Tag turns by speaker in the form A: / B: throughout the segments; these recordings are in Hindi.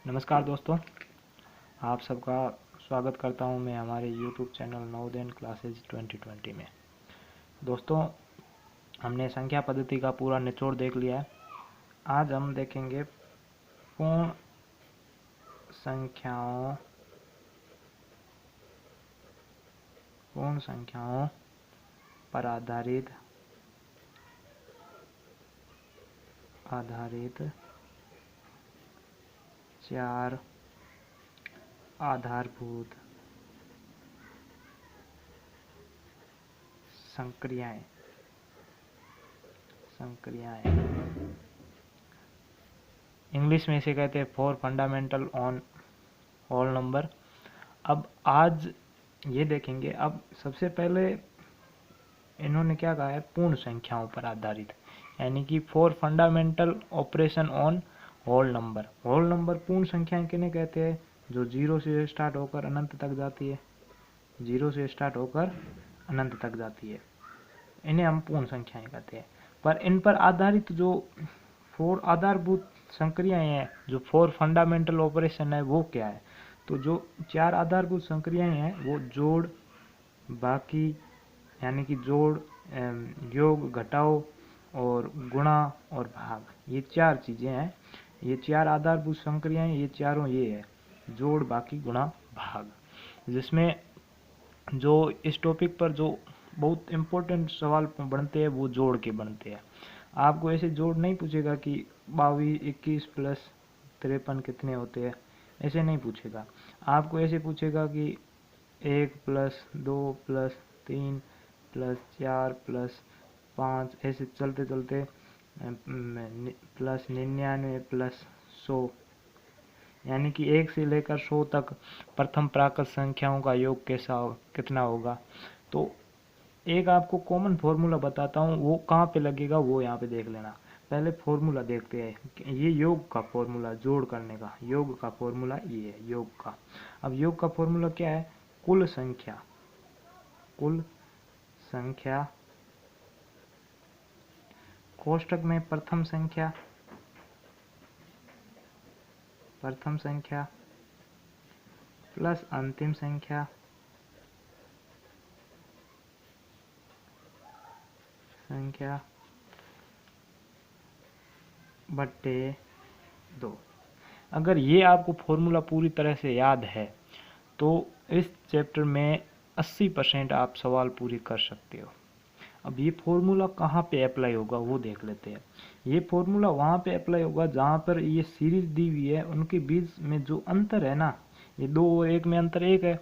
A: नमस्कार दोस्तों, आप सबका स्वागत करता हूं मैं हमारे YouTube चैनल नवोदय क्लासेज 2020 में। दोस्तों, हमने संख्या पद्धति का पूरा निचोड़ देख लिया है। आज हम देखेंगे पूर्ण संख्याओं पर आधारित चार आधारभूत संक्रियाएं। इंग्लिश में इसे कहते हैं 4 फंडामेंटल ऑन होल नंबर। अब आज ये देखेंगे। अब सबसे पहले इन्होंने क्या कहा है, पूर्ण संख्याओं पर आधारित, यानी कि 4 fundamental operation on whole number. Whole number पूर्ण संख्याएं किन्हें कहते हैं? जो 0 से स्टार्ट होकर अनंत तक जाती है। 0 से स्टार्ट होकर अनंत तक जाती है, इन्हें हम पूर्ण संख्याएं कहते हैं। पर इन पर आधारित जो 4 आधारभूत संक्रियाएं हैं, जो 4 फंडामेंटल ऑपरेशन है, वो क्या है? तो जो 4 आधारभूत संक्रियाएं हैं वो जोड़, बाकी यानी कि जोड़, योग, घटाओ और गुणा और भाग, ये 4 चीजें हैं। ये 4 आधारभूत संक्रियाएं, ये चारों ये है, जोड़, बाकी, गुणा, भाग। जिसमें जो इस टॉपिक पर जो बहुत इम्पोर्टेंट सवाल बनते हैं वो जोड़ के बनते हैं। आपको ऐसे जोड़ नहीं पूछेगा कि 22, 21 प्लस 53 कितने होते हैं, ऐसे नहीं पूछेगा। आपको ऐसे पूछेगा कि 1 प्लस 2 प्लस 3 प्लस 4 प्लस 5, ऐसे चलते चलते प्लस 99 प्लस 100, यानी कि 1 से लेकर 100 तक प्रथम प्राकृत संख्याओं का योग कितना होगा। तो एक आपको कॉमन फॉर्मूला बताता हूँ, वो कहाँ पे लगेगा वो यहाँ पे देख लेना। पहले फॉर्मूला देखते हैं। ये योग का फॉर्मूला, जोड़ करने का योग का फॉर्मूला ये है, योग का। अब योग का फॉर्मूला क्या है? कुल संख्या कोष्ठक में प्रथम संख्या प्लस अंतिम संख्या बट्टे 2। अगर ये आपको फॉर्मूला पूरी तरह से याद है तो इस चैप्टर में 80% आप सवाल पूरी कर सकते हो। अब ये फॉर्मूला कहाँ पे अप्लाई होगा वो देख लेते हैं। ये फॉर्मूला वहाँ पे अप्लाई होगा जहाँ पर ये सीरीज दी हुई है, उनके बीच में जो अंतर है ना, ये 2 और 1 में अंतर 1 है,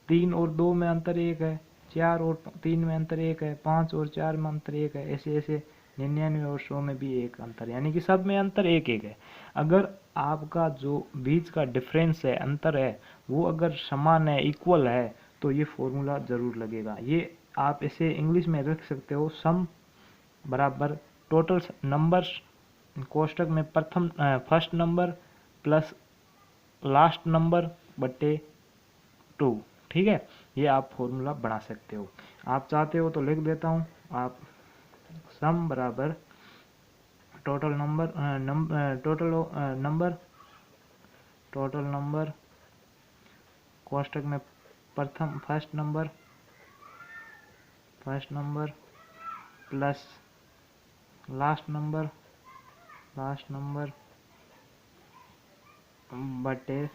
A: 3 और 2 में अंतर 1 है, 4 और 3 में अंतर 1 है, 5 और 4 में अंतर 1 है, ऐसे ऐसे 99 और 100 में भी एक अंतर, यानी कि सब में अंतर 1 है। अगर आपका जो बीच का डिफरेंस है, अंतर है, वो अगर समान है, इक्वल है, तो ये फॉर्मूला जरूर लगेगा। ये आप इसे इंग्लिश में रख सकते हो, सम बराबर टोटल नंबर्स कोष्ठक में first number plus last number बटे 2। ठीक है, ये आप फॉर्मूला बना सकते हो। आप चाहते हो तो लिख देता हूँ। आप सम बराबर टोटल नंबर कोष्ठक में first number plus last number बटे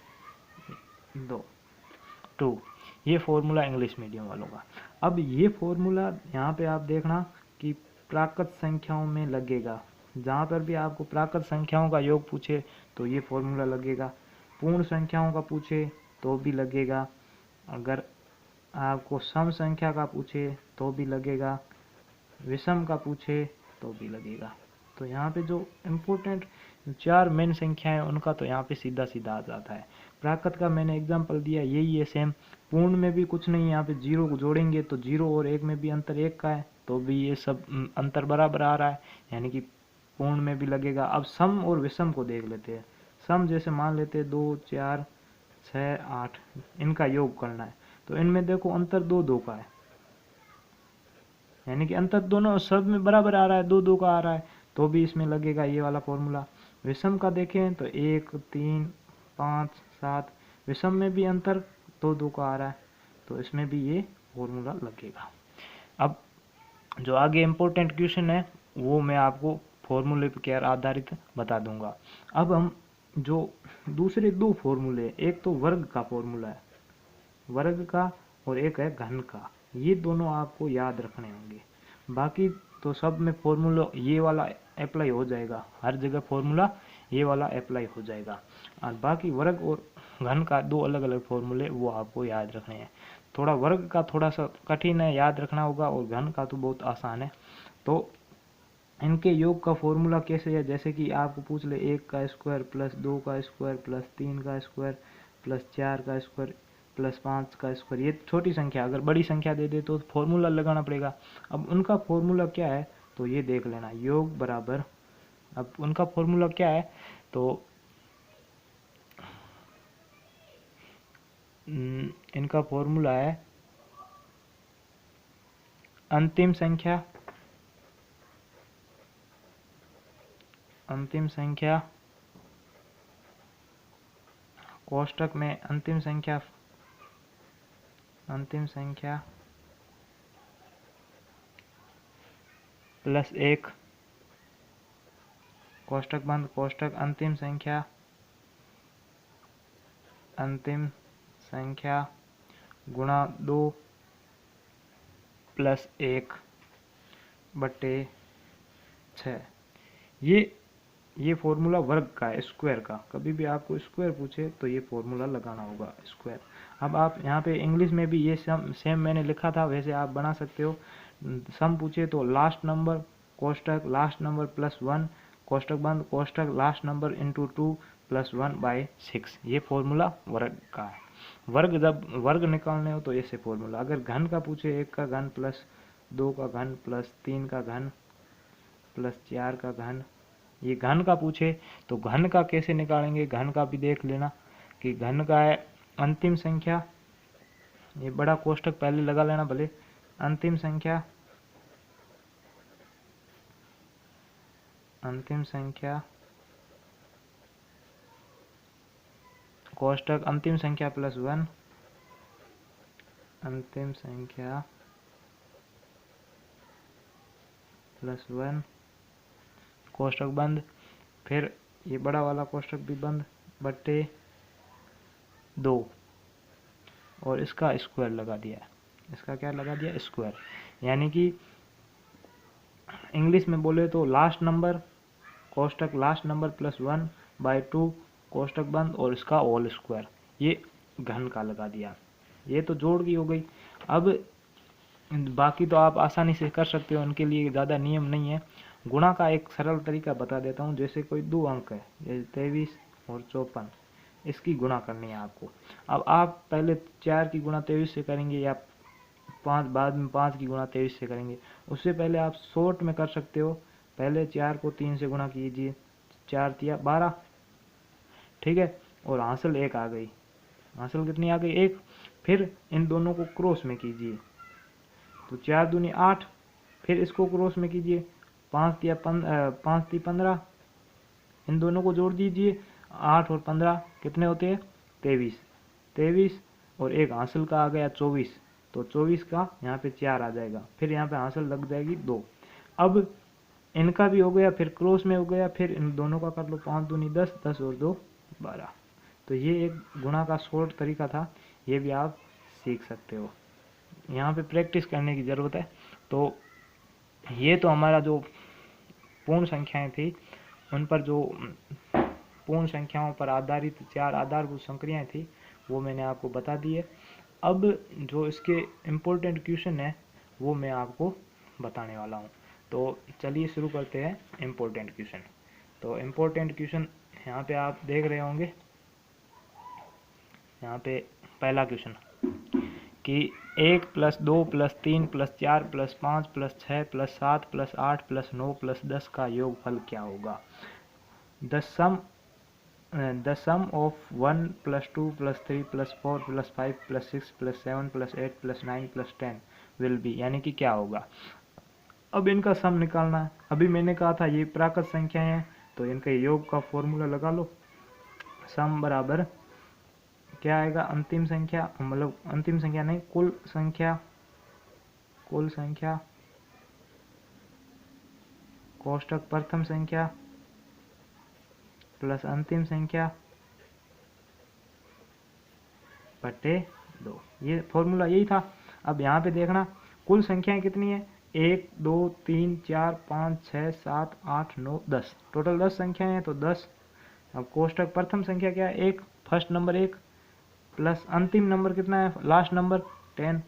A: 2। ये फॉर्मूला इंग्लिश मीडियम वालों का। अब ये फॉर्मूला यहाँ पे आप देखना कि प्राकृत संख्याओं में लगेगा। जहाँ पर भी आपको प्राकृत संख्याओं का योग पूछे तो ये फॉर्मूला लगेगा। पूर्ण संख्याओं का पूछे तो भी लगेगा। अगर आपको सम संख्या का पूछे तो भी लगेगा। विषम का पूछे तो भी लगेगा। तो यहाँ पे जो इम्पोर्टेंट 4 मेन संख्याएं उनका तो यहाँ पे सीधा सीधा आ जाता है। प्राकृत का मैंने एग्जांपल दिया, यही है सेम। पूर्ण में भी कुछ नहीं, यहाँ पे 0 को जोड़ेंगे तो 0 और 1 में भी अंतर 1 का है, तो भी ये सब अंतर बराबर आ रहा है, यानी कि पूर्ण में भी लगेगा। अब सम और विषम को देख लेते हैं। सम जैसे मान लेते हैं 2, 4, 6, 8, इनका योग करना है, तो इनमें देखो अंतर 2 2 का है, यानी कि अंतर दोनों सब में बराबर आ रहा है, 2 2 का आ रहा है, तो भी इसमें लगेगा ये वाला फॉर्मूला। विषम का देखें तो 1, 3, 5, 7, विषम में भी अंतर 2 का आ रहा है, तो इसमें भी ये फॉर्मूला लगेगा। अब जो आगे इम्पोर्टेंट क्वेश्चन है वो मैं आपको फॉर्मूले पर आधारित बता दूंगा। अब हम जो दूसरे 2 फॉर्मूले, एक तो वर्ग का फॉर्मूला है, वर्ग का, और एक है घन का, ये दोनों आपको याद रखने होंगे। बाकी तो सब में फॉर्मूला ये वाला अप्लाई हो जाएगा, हर जगह फॉर्मूला ये वाला अप्लाई हो जाएगा। और बाकी वर्ग और घन का 2 अलग अलग फॉर्मूले वो आपको याद रखने हैं। थोड़ा वर्ग का थोड़ा सा कठिन है, याद रखना होगा, और घन का तो बहुत आसान है। तो इनके योग का फॉर्मूला कैसे है, जैसे कि आपको पूछ ले 1 का स्क्वायर प्लस 2 का स्क्वायर प्लस 3 का स्क्वायर प्लस 4 का स्क्वायर प्लस 5 का स्क्वायर, ये छोटी संख्या, अगर बड़ी संख्या दे दे तो फॉर्मूला लगाना पड़ेगा। अब उनका फॉर्मूला क्या है तो ये देख लेना, योग बराबर, अब उनका फॉर्मूला क्या है तो इनका फॉर्मूला है अंतिम संख्या कोष्ठक में अंतिम संख्या प्लस 1 कोष्ठक बंद, कोष्ठक अंतिम संख्या गुणा 2 प्लस 1 बटे 6। ये फॉर्मूला वर्ग का है, स्क्वायर का। कभी भी आपको स्क्वायर पूछे तो ये फॉर्मूला लगाना होगा, स्क्वायर। अब आप यहाँ पे इंग्लिश में भी ये सेम मैंने लिखा था, वैसे आप बना सकते हो। सम पूछे तो लास्ट नंबर कोष्ठक लास्ट नंबर प्लस 1 कोष्ठक बंद, कोष्ठक लास्ट नंबर इंटू 2 प्लस 1/6, ये फॉर्मूला वर्ग का है। वर्ग जब वर्ग निकालने हो तो ऐसे फॉर्मूला। अगर घन का पूछे 1 का घन प्लस 2 का घन प्लस 3 का घन प्लस 4 का घन, ये घन का पूछे तो घन का कैसे निकालेंगे, घन का भी देख लेना कि घन का है अंतिम संख्या, ये बड़ा कोष्ठक पहले लगा लेना भले, अंतिम संख्या कोष्ठक अंतिम संख्या प्लस 1, अंतिम संख्या प्लस 1 कोष्ठक बंद, फिर ये बड़ा वाला कोष्ठक भी बंद बटे 2, और इसका स्क्वायर लगा दिया। इसका क्या लगा दिया, स्क्वायर। यानी कि इंग्लिश में बोले तो लास्ट नंबर कोष्ठक लास्ट नंबर प्लस 1/2 कोष्ठक बंद और इसका होल स्क्वायर, ये घन का लगा दिया। ये तो जोड़ की हो गई। अब बाकी तो आप आसानी से कर सकते हो, उनके लिए ज़्यादा नियम नहीं है। गुणा का एक सरल तरीका बता देता हूँ। जैसे कोई 2 अंक है, जैसे 23 और 54, इसकी गुणा करनी है आपको। अब आप पहले 4 की गुणा 23 से करेंगे, या 5 बाद में 5 की गुणा 23 से करेंगे। उससे पहले आप शॉर्ट में कर सकते हो, पहले 4 को 3 से गुणा कीजिए, 4 तिया 12, ठीक है, और हासिल 1 आ गई। हासिल कितनी आ गई, 1। फिर इन दोनों को क्रॉस में कीजिए, तो 4 दूनी 8, फिर इसको क्रॉस में कीजिए, 5 तिया 15, इन दोनों को जोड़ दीजिए, 8 और 15 कितने होते हैं, 23 और एक हासिल का आ गया 24, तो 24 का यहाँ पे 4 आ जाएगा, फिर यहाँ पे हासिल लग जाएगी 2। अब इनका भी हो गया, फिर क्रॉस में हो गया, फिर इन दोनों का कर लो, 5 दूनी 10, 10 और 2 12। तो ये एक गुणा का शॉर्ट तरीका था, ये भी आप सीख सकते हो। यहाँ पे प्रैक्टिस करने की ज़रूरत है। तो ये तो हमारा जो पूर्ण संख्याएं थी, उन पर जो पूर्ण संख्याओं पर आधारित 4 आधारभूत संक्रियाएं थी वो मैंने आपको बता दी है। अब जो इसके इम्पोर्टेंट क्वेश्चन है वो मैं आपको बताने वाला हूँ। तो चलिए शुरू करते हैं इम्पोर्टेंट क्वेश्चन। तो इम्पोर्टेंट क्वेश्चन यहाँ पे आप देख रहे होंगे, यहाँ पे पहला क्वेश्चन कि 1 + 2 + 3 + 4 + 5 + 6 + 7 + 8 + 9 + 10 का योगफल क्या होगा। The sum of 1 + 2 + 3 + 4 + 5 + 6 + 7 + 8 + 9 + 10 will be, यानी कि क्या होगा। अब इनका सम निकालना है। अभी मैंने कहा था ये प्राकृत संख्याएं हैं, तो इनके योग का फॉर्मूला लगा लो। सम बराबर क्या आएगा, अंतिम संख्या, मतलब अंतिम संख्या नहीं, कुल संख्या कोष्टक प्रथम संख्या प्लस अंतिम संख्या बटे 2। ये फॉर्मूला यही था। अब यहाँ पे देखना कुल संख्याएं कितनी है, 1 2 3 4 5 6 7 8 9 10, टोटल 10 संख्याएं हैं तो 10। अब कोष्टक प्रथम संख्या क्या है, 1, फर्स्ट नंबर 1 प्लस अंतिम नंबर कितना है, लास्ट नंबर 10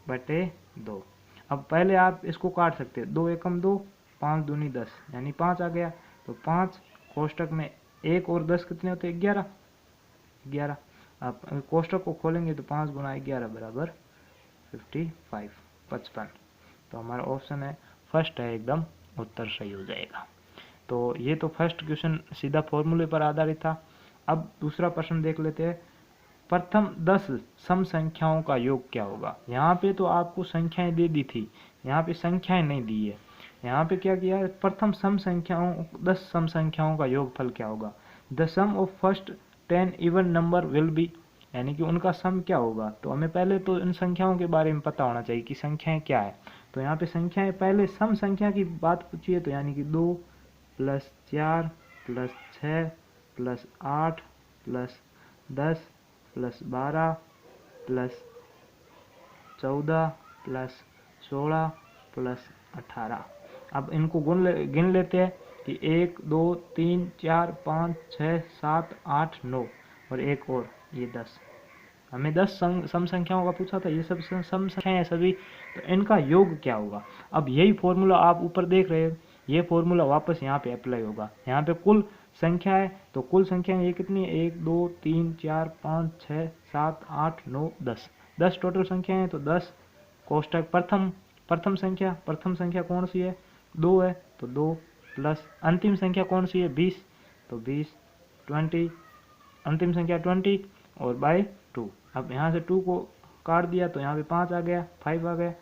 A: बटे 2। अब पहले आप इसको काट सकते हैं, 2 एकम 2, 5 दूनी 10, यानी 5 आ गया। तो 5 कोष्टक में 1 और 10 कितने होते हैं, 11। आप कोष्टक को खोलेंगे तो 5 गुना 11 बराबर 55। तो हमारा ऑप्शन है फर्स्ट है, एकदम उत्तर सही हो जाएगा। तो ये तो फर्स्ट क्वेश्चन सीधा फॉर्मूले पर आधारित था। अब दूसरा प्रश्न देख लेते हैं, प्रथम 10 सम संख्याओं का योग क्या होगा। यहाँ पे तो आपको संख्याएं दे दी थी, यहाँ पे संख्याएं नहीं दी है। यहाँ पे क्या किया है, प्रथम सम संख्याओं 10 सम संख्याओं का योगफल क्या होगा। The sum of first 10 even number will be, यानी कि उनका सम क्या होगा। तो हमें पहले तो इन संख्याओं के बारे में पता होना चाहिए कि संख्याएं क्या है। तो यहाँ पे संख्याएं, पहले सम संख्या की बात पूछी है, तो यानी कि 2 plus 4 plus 6 plus 8 plus 10 plus 12 plus 14 plus 16 plus 18। अब इनको गिन लेते हैं कि 1 2 3 4 5 6 7 8 9 और एक और ये 10। हमें 10 सम संख्याओं का पूछा था, ये सब सम संख्याएं हैं सभी, तो इनका योग क्या होगा। अब यही फॉर्मूला आप ऊपर देख रहे हैं, ये फॉर्मूला वापस यहाँ पे अप्लाई होगा। यहाँ पे कुल संख्या है, तो कुल संख्या ये कितनी है, 1 2 3 4 5 6 7 8 9 10 टोटल संख्या है। तो 10 कोष्टक प्रथम संख्या कौन सी है, 2 है, तो 2 प्लस अंतिम संख्या कौन सी है, 20, तो 20 20 अंतिम संख्या 20 और बाय 2। अब यहाँ से 2 को काट दिया तो यहाँ पे 5 आ गया, 5 आ गया,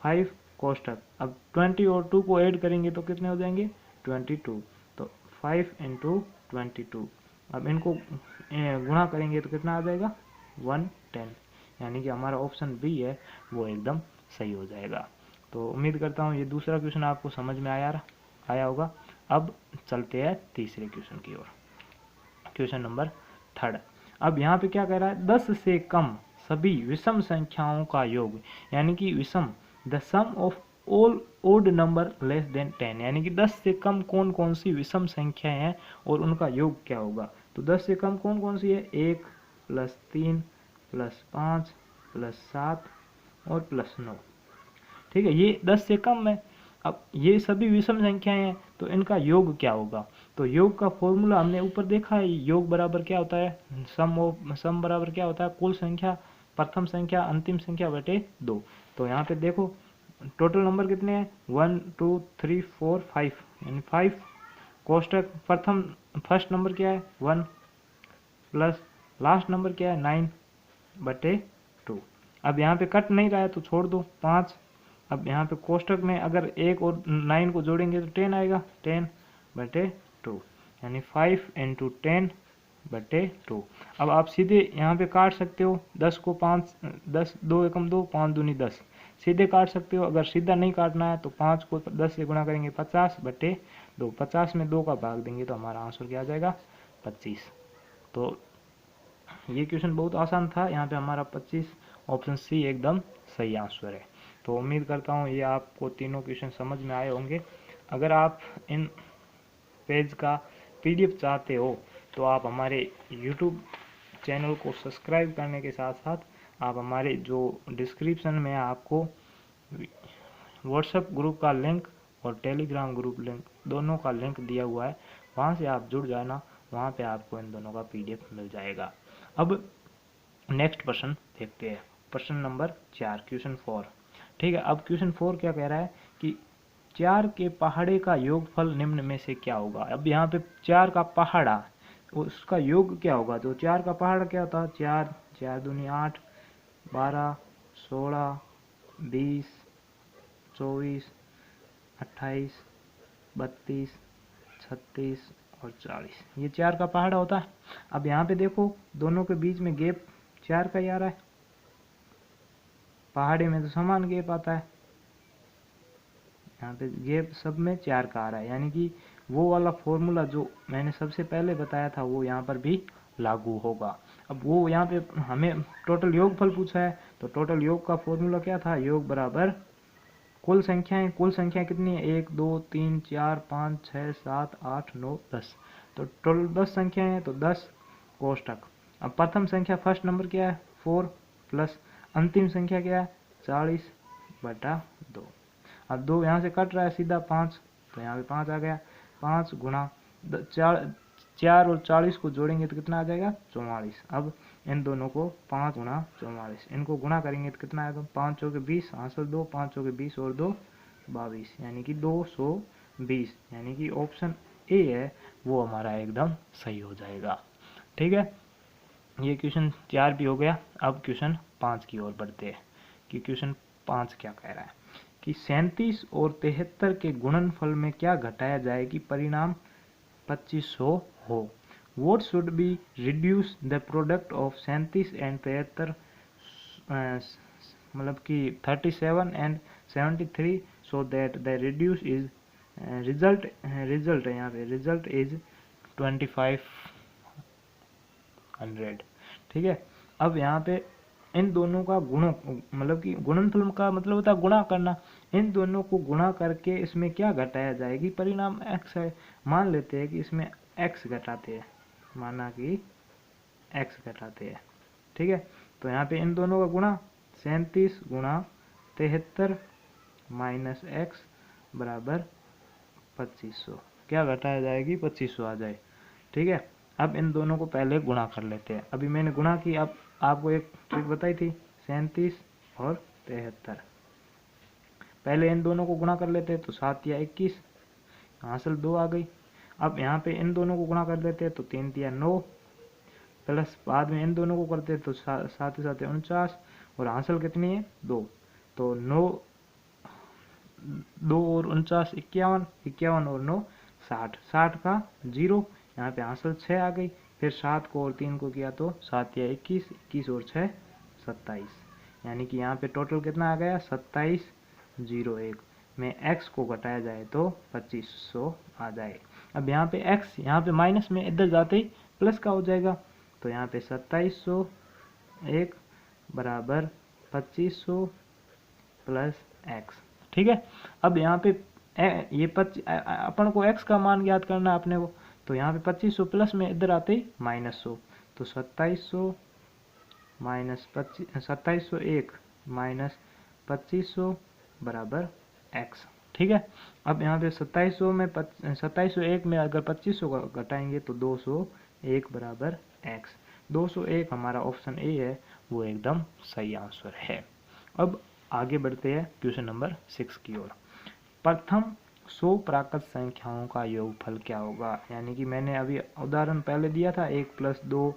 A: 5 कोष्टक। अब 20 और 2 को ऐड करेंगे तो कितने हो जाएंगे, 22। तो 5 इंटू 22। अब इनको गुणा करेंगे तो कितना आ जाएगा, 110, यानी कि हमारा ऑप्शन बी है वो एकदम सही हो जाएगा। तो उम्मीद करता हूँ ये दूसरा क्वेश्चन आपको समझ में आया होगा। अब चलते हैं तीसरे क्वेश्चन की ओर, क्वेश्चन नंबर 3। अब यहाँ पे क्या कह रहा है, 10 से कम सभी विषम संख्याओं का योग, यानी कि विषम, the sum of all odd number less than 10, यानी कि 10 से कम कौन कौन सी विषम संख्याएं हैं और उनका योग क्या होगा। तो 10 से कम कौन कौन सी है, 1 प्लस 3 प्लस 5 प्लस 7 और प्लस 9। ठीक है, ये 10 से कम है। अब ये सभी विषम संख्याएं हैं, तो इनका योग क्या होगा। तो योग का फॉर्मूला हमने ऊपर देखा है, योग बराबर क्या होता है, सम बराबर क्या होता है, कुल संख्या प्रथम संख्या अंतिम संख्या बटे 2। तो यहाँ पे देखो टोटल नंबर कितने हैं, 1 2 3 4 5, यानी 5 कोष्टक फर्स्ट नंबर क्या है 1 प्लस लास्ट नंबर क्या है 9 बटे 2। अब यहाँ पे कट नहीं रहा है तो छोड़ दो 5। अब यहाँ पे कोष्टक में अगर 1 और 9 को जोड़ेंगे तो 10 आएगा, 10 बटे 2, यानी 5 इंटू 10 बटे 2। अब आप सीधे यहाँ पे काट सकते हो, 10 को 5 10 2 एकम 2 5 दूनी 10 सीधे काट सकते हो। अगर सीधा नहीं काटना है तो 5 को 10 से गुणा करेंगे 50 बटे 2, 50 में 2 का भाग देंगे तो हमारा आंसर क्या आ जाएगा 25। तो ये क्वेश्चन बहुत आसान था, यहाँ पे हमारा 25 ऑप्शन सी एकदम सही आंसर है। तो उम्मीद करता हूँ ये आपको तीनों क्वेश्चन समझ में आए होंगे। अगर आप इन पेज का पीडीएफ चाहते हो तो आप हमारे यूट्यूब चैनल को सब्सक्राइब करने के साथ साथ आप हमारे जो डिस्क्रिप्शन में आपको व्हाट्सएप ग्रुप का लिंक और टेलीग्राम ग्रुप लिंक दोनों का लिंक दिया हुआ है, वहाँ से आप जुड़ जाना, वहाँ पे आपको इन दोनों का पीडीएफ मिल जाएगा। अब नेक्स्ट प्रश्न देखते हैं, प्रश्न नंबर 4 क्वेश्चन 4। ठीक है, अब क्वेश्चन 4 क्या कह रहा है कि 4 के पहाड़े का योगफल निम्न में से क्या होगा। अब यहाँ पे 4 का पहाड़ा उसका योग क्या होगा। तो 4 का पहाड़ा क्या होता है, 4 4 दूनी 8 12 16 20 24 28 32 36 और और 40, ये 4 का पहाड़ा होता है। अब यहाँ पे देखो दोनों के बीच में गैप 4 का ही आ रहा है, पहाड़े में तो समान गैप आता है, यहाँ पे गैप सब में 4 का आ रहा है, यानी कि वो वाला फॉर्मूला जो मैंने सबसे पहले बताया था वो यहाँ पर भी लागू होगा। अब वो यहाँ पे हमें टोटल योगफल पूछा है, तो टोटल योग का फॉर्मूला क्या था, योग बराबर कुल संख्याएं, कुल संख्या कितनी है 1 2 3 4 5 6 7 8 9 10, तो टोटल 10 संख्याएं हैं, तो 10 कोष्टक। अब प्रथम संख्या फर्स्ट नंबर क्या है 4 प्लस अंतिम संख्या क्या है 40/2। अब 2 यहाँ से कट रहा है सीधा 5, तो यहाँ पे 5 आ गया, 5 गुणा 4 और 40 को जोड़ेंगे तो कितना आ जाएगा 44। अब इन दोनों को 5 गुणा 44 इनको गुणा करेंगे तो कितना आएगा 5 चौके 20 हासिल 2, 5 चौके 20 और 2 22, यानी कि 220, यानी कि ऑप्शन ए है वो हमारा एकदम सही हो जाएगा। ठीक है, ये क्वेश्चन 4 भी हो गया। अब क्वेश्चन 5 की ओर बढ़ते हैं कि क्वेश्चन 5 क्या कह रहा है कि 37 और 73 के गुणनफल में क्या घटाया जाए कि परिणाम 2500 हो। What should be reduce the product of 37 and 73 मतलब कि 37 and 73 so that the reduce is result है यहाँ पे result is 2500। ठीक है, अब यहाँ पे इन दोनों का गुणों मतलब कि गुणनफल का मतलब होता है गुणा करना, इन दोनों को गुणा करके इसमें क्या घटाया जाएगी, परिणाम x है, मान लेते हैं कि इसमें x घटाते हैं, माना कि x घटाते हैं। ठीक है, तो यहाँ पे इन दोनों का गुणा 37 गुणा 73 माइनस x बराबर 2500, क्या घटाया जाएगी 2500 आ जाए। ठीक है, अब इन दोनों को पहले गुणा कर लेते हैं। अभी मैंने गुणा की, अब आपको एक ट्रिक बताई थी 37 और 73, पहले इन दोनों को गुणा कर लेते हैं तो 7 या 21 हासिल 2 आ गई। अब यहाँ पे इन दोनों को गुणा कर देते हैं तो 3 या 9 प्लस बाद में इन दोनों को करते हैं तो 7 7 49 और हासिल कितनी है 2, तो 9 2 और 49 51, 51 और 9 60, 60 का 0, यहाँ पे हासिल 6 आ गई। फिर 7 को और 3 को किया तो 7 या 21, 21 और 6 27, यानी कि यहाँ पे टोटल कितना आ गया 2701 में x को घटाया जाए तो 2500 आ जाए। अब यहाँ पे x यहाँ पे माइनस में इधर जाते ही प्लस का हो जाएगा, तो यहाँ पे 2701 बराबर 2500 प्लस x। ठीक है, अब यहाँ पे ये अपन को x का मान ज्ञात करना है अपने को, तो यहाँ पे 2500 प्लस में इधर आते ही -100, तो 2700 माइनस 2701 माइनस 2500 बराबर x। ठीक है, अब यहाँ पे 2701 में अगर 2500 का घटाएंगे तो 201 बराबर x। 201 हमारा ऑप्शन ए है वो एकदम सही आंसर है। अब आगे बढ़ते हैं क्वेश्चन नंबर 6 की ओर। प्रथम 100 प्राकृत संख्याओं का योगफल क्या होगा, यानी कि मैंने अभी उदाहरण पहले दिया था 1 + 2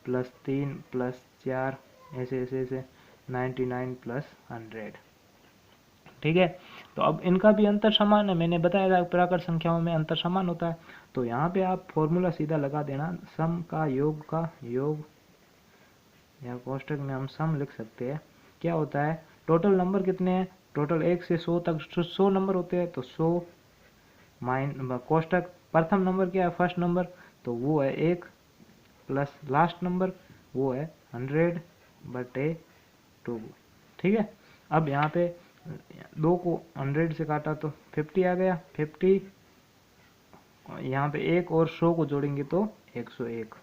A: + 3 + 4 ऐसे ऐसे ऐसे 99 + 100। ठीक है, तो अब इनका भी अंतर समान है, मैंने बताया था प्राकृत संख्याओं में अंतर समान होता है, तो यहाँ पे आप फॉर्मूला सीधा लगा देना, सम का योग या कोष्टक में हम सम लिख सकते हैं। क्या होता है, टोटल नंबर कितने हैं, टोटल 1 से 100 तक 100 नंबर होते हैं, तो 100 कोष्टक प्रथम नंबर क्या है फर्स्ट नंबर, तो वो है 1 प्लस लास्ट नंबर वो है 100/2। ठीक है, अब यहाँ पे 2 को 100 से काटा तो 50 आ गया, 50 यहाँ पे 1 और 100 को जोड़ेंगे तो 101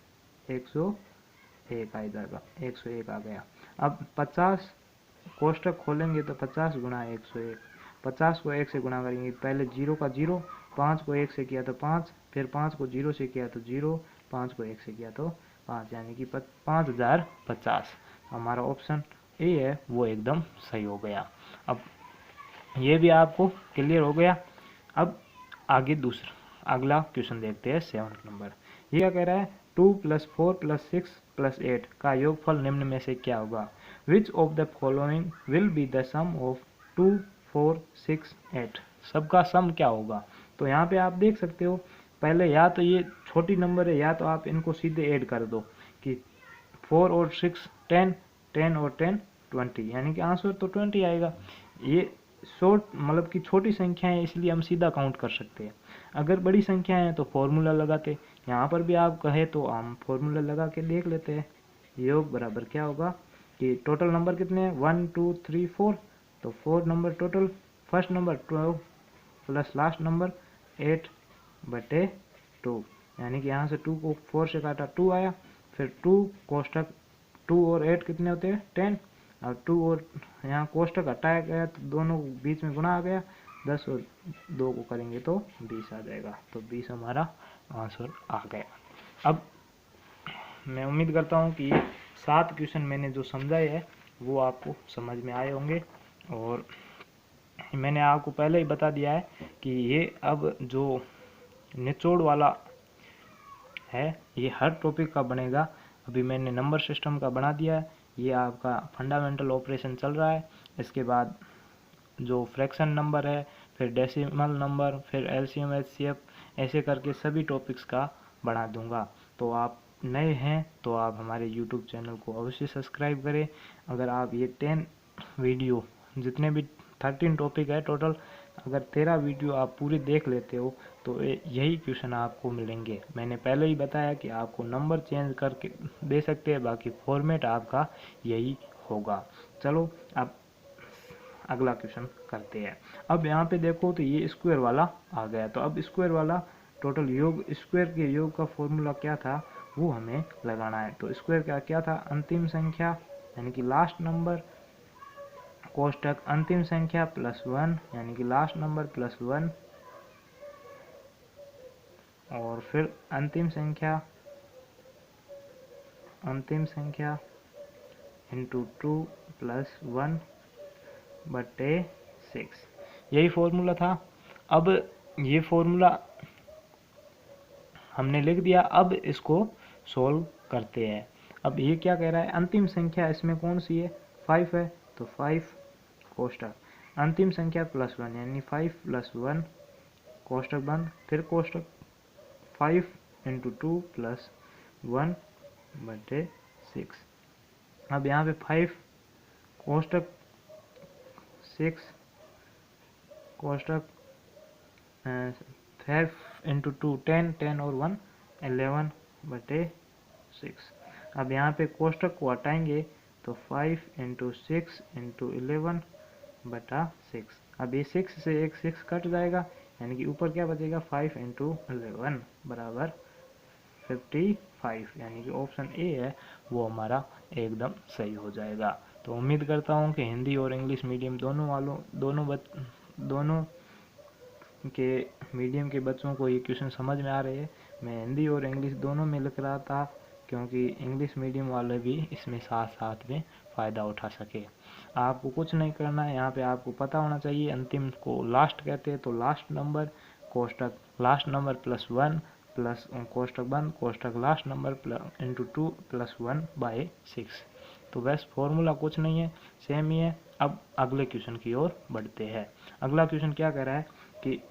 A: आ जाएगा, 101 आ गया। अब 50 कोष्टक खोलेंगे तो 50 गुणा 101, 50 को 1 से गुणा करेंगे, पहले 0 का 0, 5 को 1 से किया तो 5, फिर 5 को 0 से किया तो 0, 5 को 1 से किया तो 5, यानी कि 5050। हमारा ऑप्शन ए है वो एकदम सही हो गया। अब ये भी आपको क्लियर हो गया। अब आगे अगला क्वेश्चन देखते हैं 7 नंबर। ये क्या कह रहा है, 2 + 4 + 6 + 8 का योगफल निम्न में से क्या होगा, which of the following will be the sum of 2 4 6 8, सबका सम क्या होगा। तो यहाँ पे आप देख सकते हो पहले या तो ये छोटी नंबर है या तो आप इनको सीधे ऐड कर दो कि 4 और 6 10, 10 और 10 20, यानी कि आंसर तो 20 आएगा। ये शॉर्ट मतलब कि छोटी संख्या है इसलिए हम सीधा काउंट कर सकते हैं। अगर बड़ी संख्या है तो फॉर्मूला लगाते, यहाँ पर भी आप कहे तो हम फॉर्मूला लगा के देख लेते हैं। योग बराबर क्या होगा कि टोटल नंबर कितने हैं 1 2 3 4, तो 4 number total, first number 12 plus last number 8/2, यानी कि यहाँ से 2 को 4 से काटा 2 आया, फिर 2 कोष्टक 2 और 8 कितने होते हैं 10, और 2 और यहाँ कोष्टक हटाया गया तो दोनों बीच में गुणा आ गया, 10 और 2 को करेंगे तो 20 आ जाएगा, तो 20 हमारा आंसर आ गया। अब मैं उम्मीद करता हूँ कि 7 क्वेश्चन मैंने जो समझाए है वो आपको समझ में आए होंगे, और मैंने आपको पहले ही बता दिया है कि ये अब जो निचोड़ वाला है ये हर टॉपिक का बनेगा। अभी मैंने नंबर सिस्टम का बना दिया है, ये आपका फंडामेंटल ऑपरेशन चल रहा है, इसके बाद जो फ्रैक्शन नंबर है, फिर डेसिमल नंबर, फिर एलसीएम एचसीएफ, ऐसे करके सभी टॉपिक्स का बना दूंगा। तो आप नए हैं तो आप हमारे यूट्यूब चैनल को अवश्य सब्सक्राइब करें। अगर आप ये 10 वीडियो, जितने भी 13 टॉपिक है टोटल, अगर 13 वीडियो आप पूरी देख लेते हो तो यही क्वेश्चन आपको मिलेंगे। मैंने पहले ही बताया कि आपको नंबर चेंज करके दे सकते हैं, बाकी फॉर्मेट आपका यही होगा। चलो अब अगला क्वेश्चन करते हैं। अब यहाँ पे देखो तो ये स्क्वायर वाला आ गया, तो अब स्क्वायर वाला टोटल योग, स्क्वायर के योग का फॉर्मूला क्या था वो हमें लगाना है। तो स्क्वायर का क्या था, अंतिम संख्या यानी कि लास्ट नंबर, कोष्टक अंतिम संख्या प्लस 1 यानी कि लास्ट नंबर प्लस 1, और फिर अंतिम संख्या इंटू 2 प्लस 1/6, यही फॉर्मूला था। अब ये फॉर्मूला हमने लिख दिया, अब इसको सोल्व करते हैं। अब ये क्या कह रहा है, अंतिम संख्या इसमें कौन सी है 5 है, तो 5 कोष्टक अंतिम संख्या प्लस 1 यानी 5 प्लस 1 कोष्टक बंद, फिर कोष्टक 5 इंटू 2 प्लस 1/6। अब यहाँ पे 5 कोष्टक 6 कोष्टक 5 इंटू 2 10, 10 और 1 11/6। अब यहाँ पे कोष्टक को हटाएंगे तो 5 इंटू 6 इंटू 11/6। अब ये 6 से एक 6 कट जाएगा, यानी कि ऊपर क्या बचेगा 5 इंटू 11 बराबर 55, यानी कि ऑप्शन ए है वो हमारा एकदम सही हो जाएगा। तो उम्मीद करता हूँ कि हिंदी और इंग्लिश मीडियम दोनों के मीडियम के बच्चों को ये क्वेश्चन समझ में आ रहे हैं। मैं हिंदी और इंग्लिश दोनों में लिख रहा था क्योंकि इंग्लिश मीडियम वाले भी इसमें साथ साथ में फ़ायदा उठा सके। आपको कुछ नहीं करना है, यहाँ पे आपको पता होना चाहिए अंतिम को लास्ट कहते हैं, तो लास्ट नंबर कोष्टक लास्ट नंबर प्लस 1 प्लस कोष्टक बंद कोष्टक लास्ट नंबर इंटू 2 प्लस 1/6। तो बस फॉर्मूला कुछ नहीं है, सेम ही है। अब अगले क्वेश्चन की ओर बढ़ते हैं। अगला क्वेश्चन क्या कह रहा है कि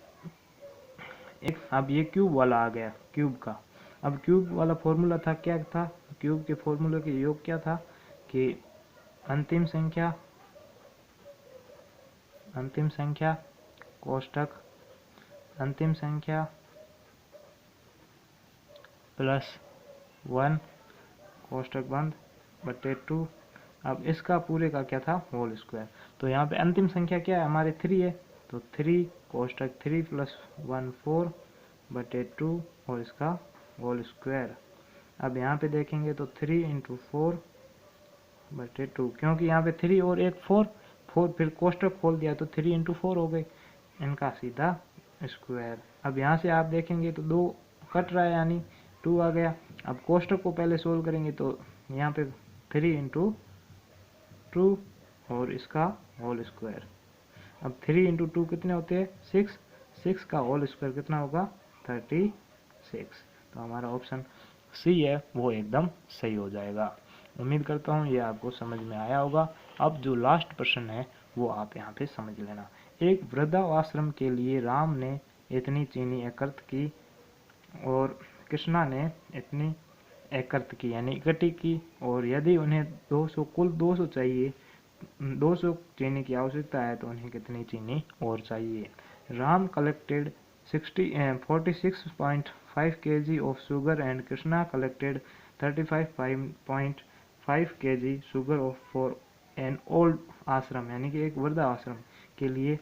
A: अब ये क्यूब वाला आ गया, क्यूब का। अब क्यूब वाला फॉर्मूला था, क्या था क्यूब के फॉर्मूले के योग क्या था कि अंतिम संख्या कोष्टक अंतिम संख्या प्लस 1 कोष्टक बंद बटे 2। अब इसका पूरे का क्या था होल स्क्वायर। तो यहाँ पे अंतिम संख्या क्या है हमारे 3 है, तो 3 कोष्टक 3 प्लस 1 4/2 और इसका होल स्क्वायर। अब यहाँ पे देखेंगे तो 3 इंटू 4/2, क्योंकि यहाँ पे 3 और एक 4 फिर कोष्टक खोल दिया तो 3 इंटू 4 हो गए, इनका सीधा स्क्वायर। अब यहाँ से आप देखेंगे तो 2 कट रहा है यानी 2 आ गया। अब कोष्टक को पहले सोल्व करेंगे तो यहाँ पे 3 इंटू 2 और इसका होल स्क्वायर। अब 3 इंटू 2 कितने होते हैं 6, 6 का होल स्क्वायर कितना होगा 36। तो हमारा ऑप्शन सी है वो एकदम सही हो जाएगा। उम्मीद करता हूँ ये आपको समझ में आया होगा। अब जो लास्ट प्रश्न है वो आप यहाँ पे समझ लेना। एक वृद्धाश्रम के लिए राम ने इतनी चीनी एकत्र की और कृष्णा ने इतनी एकत्र की यानी इकट्ठी की, और यदि उन्हें 200 कुल 200 चाहिए, 200 चीनी की आवश्यकता है, तो उन्हें कितनी चीनी और चाहिए। Ram collected 46.5 kg of sugar and Krishna collected 35.5 kg sugar for an old आश्रम यानी कि एक वृद्धा आश्रम के लिए।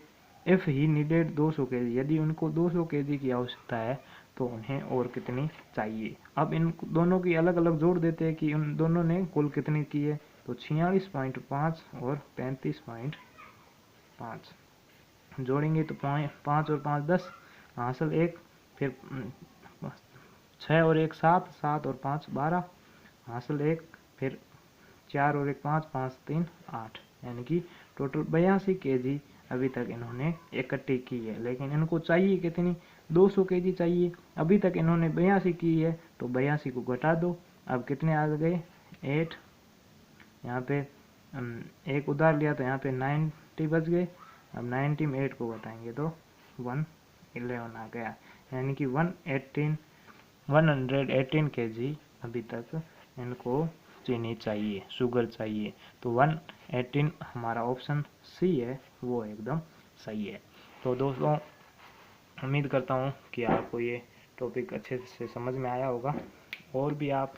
A: इफ ही नीडेड 200 kg, यदि उनको 200 kg की आवश्यकता है तो उन्हें और कितनी चाहिए। अब इन दोनों की अलग अलग जोड़ देते हैं कि उन दोनों ने कुल कितनी की है, तो 46.5 और 35.5 जोड़ेंगे तो 5 और 5 10, हासिल 1, फिर 6 और 1 7, 7 और 5 12, हासिल 1, फिर 4 और 1 5, 5 3 8, यानी कि टोटल 82 kg अभी तक इन्होंने इकट्ठी की है। लेकिन इनको चाहिए कितनी, 200 kg चाहिए। अभी तक इन्होंने 82 की है, तो 82 को घटा दो, अब कितने आ गए 8, यहाँ पे एक उधार लिया तो यहाँ पे 90 बच गए। अब 90 में 8 को घटाएंगे तो 111 आ गया, यानी कि 118 kg अभी तक इनको चीनी चाहिए, शुगर चाहिए। तो 118 हमारा ऑप्शन सी है, वो एकदम सही है। तो दोस्तों, उम्मीद करता हूँ कि आपको ये टॉपिक अच्छे से समझ में आया होगा। और भी आप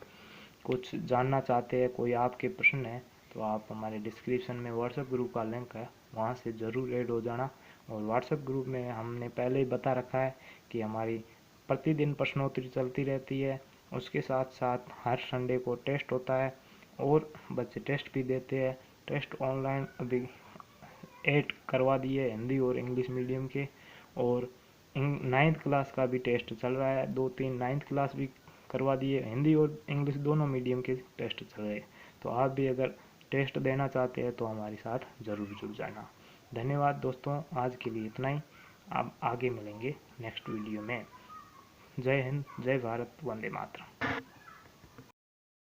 A: कुछ जानना चाहते हैं, कोई आपके प्रश्न है, तो आप हमारे डिस्क्रिप्शन में व्हाट्सएप ग्रुप का लिंक है, वहाँ से ज़रूर ऐड हो जाना। और व्हाट्सएप ग्रुप में हमने पहले ही बता रखा है कि हमारी प्रतिदिन प्रश्नोत्तरी चलती रहती है, उसके साथ साथ हर संडे को टेस्ट होता है और बच्चे टेस्ट भी देते हैं। टेस्ट ऑनलाइन अभी 8 करवा दिए, हिंदी और इंग्लिश मीडियम के, और 9th क्लास का भी टेस्ट चल रहा है, 2-3 9th क्लास भी करवा दिए, हिंदी और इंग्लिश दोनों मीडियम के टेस्ट चल रहे हैं। तो आप भी अगर टेस्ट देना चाहते हैं तो हमारे साथ ज़रूर जुड़ जाना। धन्यवाद दोस्तों, आज के लिए इतना ही। अब आगे मिलेंगे नेक्स्ट वीडियो में। जय हिंद, जय भारत, वंदे मातरम।